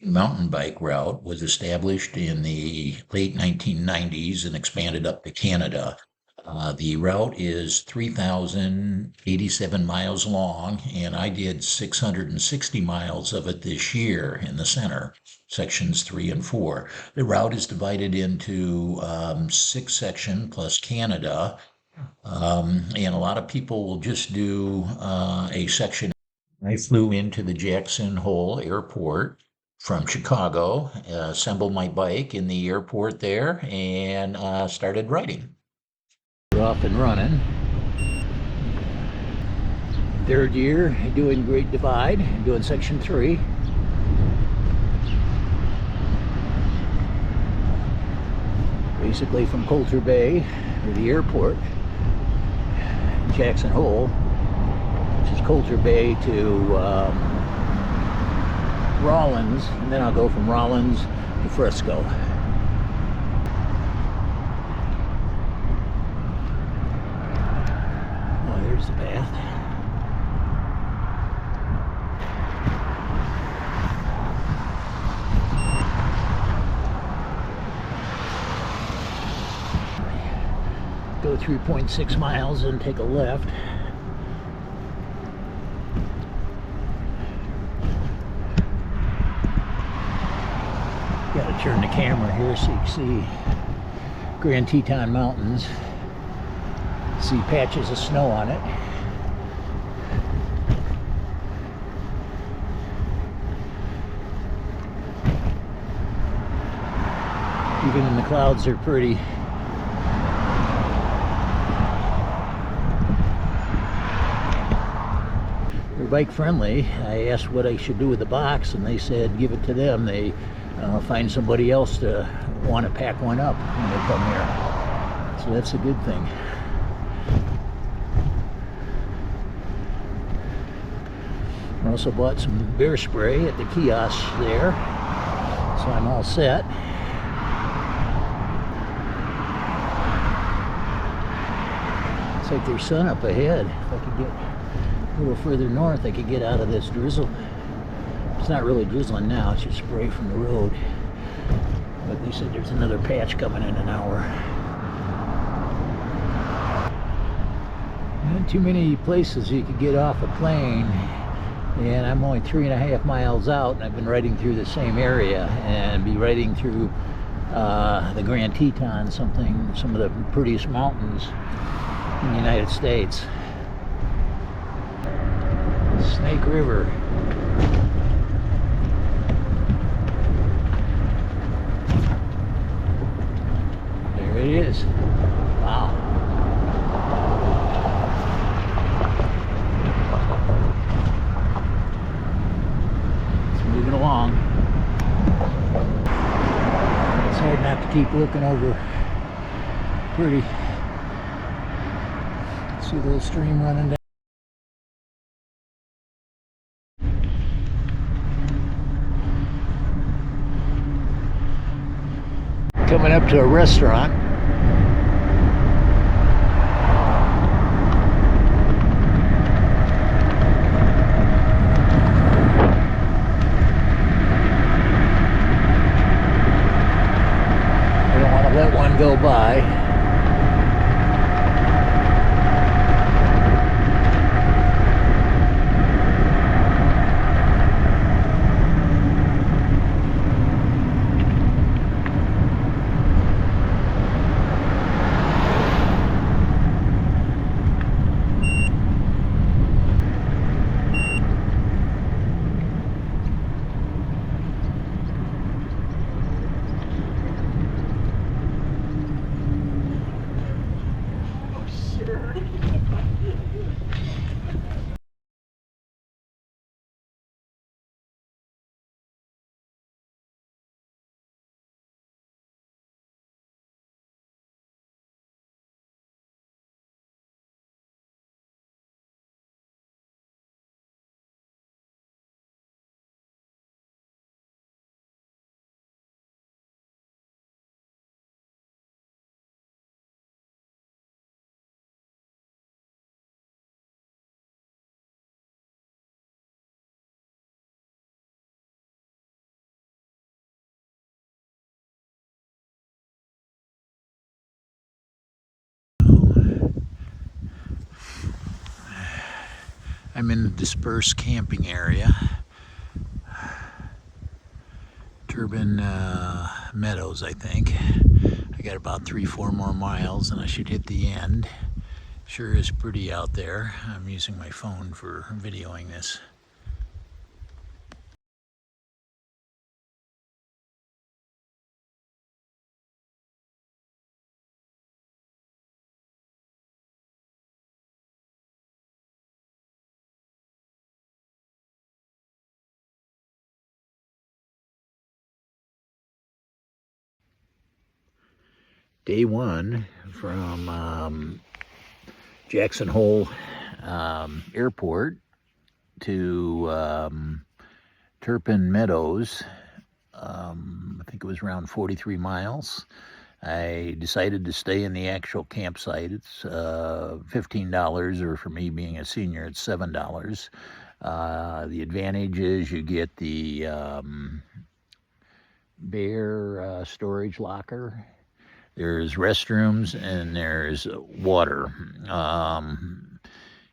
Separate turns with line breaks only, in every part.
Mountain bike route was established in the late 1990s and expanded up to Canada. The route is 3,087 miles long, and I did 660 miles of it this year in the center, sections 3 and 4. The route is divided into 6 sections plus Canada, and a lot of people will just do a section. I flew into the Jackson Hole Airport from Chicago, assembled my bike in the airport there, and started riding. We're off and running. Third year, doing Great Divide, doing section 3. Basically from Coulter Bay, or the airport, Jackson Hole, which is Coulter Bay, to Rawlings, and then I'll go from Rawlings to Frisco. Oh, there's the path. Go 3.6 miles and take a left. Got to turn the camera here so you can see Grand Teton Mountains. See patches of snow on it. Even in the clouds, they're pretty. They're bike friendly. I asked what I should do with the box, and they said give it to them. They find somebody else to want to pack one up when they come here. So that's a good thing. I also bought some bear spray at the kiosk there, so I'm all set. Looks like there's sun up ahead. If I could get a little further north, I could get out of this drizzle. It's not really drizzling now, it's just spray from the road. But they said there's another patch coming in an hour. Not too many places you could get off a plane, and I'm only 3.5 miles out, and I've been riding through the same area, and be riding through the Grand Teton, some of the prettiest mountains in the United States. Snake River. There it is. Wow. It's moving along. It's hard not to keep looking over. Pretty. See the little stream running down. Coming up to a restaurant. I don't want to let one go by. I'm in the dispersed camping area. Turbin Meadows, I think. I got about 3-4 more miles and I should hit the end. Sure is pretty out there. I'm using my phone for videoing this. Day one from Jackson Hole Airport to Turbin Meadows. I think it was around 43 miles. I decided to stay in the actual campsite. It's $15, or for me being a senior, it's $7. The advantage is you get the bear storage locker. There's restrooms and there's water.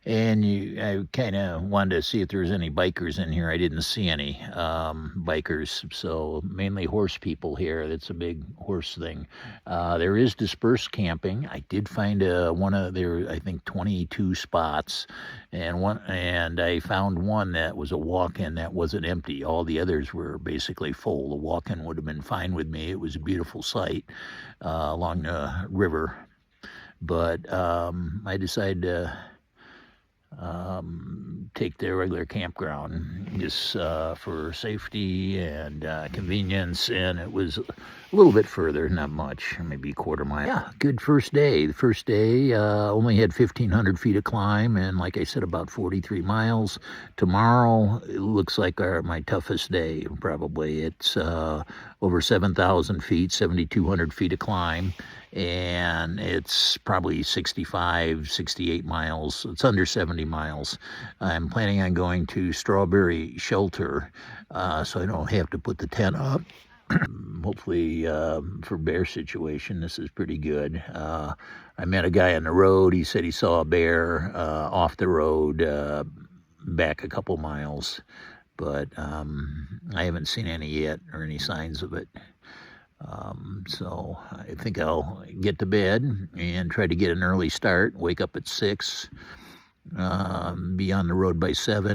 And I kind of wanted to see if there was any bikers in here. I didn't see any bikers, so mainly horse people here. That's a big horse thing. There is dispersed camping. I did find I think 22 spots, and I found one that was a walk-in that wasn't empty. All the others were basically full. The walk-in would have been fine with me. It was a beautiful site along the river, but I decided to take the regular campground just for safety and convenience, and it was a little bit further, not much, maybe a quarter mile. Yeah, good first day. The first day only had 1,500 feet of climb, and like I said, about 43 miles. Tomorrow it looks like my toughest day, probably. It's over 7,000 feet, 7,200 feet of climb, and it's probably 65, 68 miles. It's under 70 miles. I'm planning on going to Strawberry Shelter, so I don't have to put the tent up. Hopefully, for bear situation, this is pretty good. I met a guy on the road. He said he saw a bear off the road back a couple miles, but I haven't seen any yet or any signs of it. So I think I'll get to bed and try to get an early start, wake up at 6, be on the road by 7.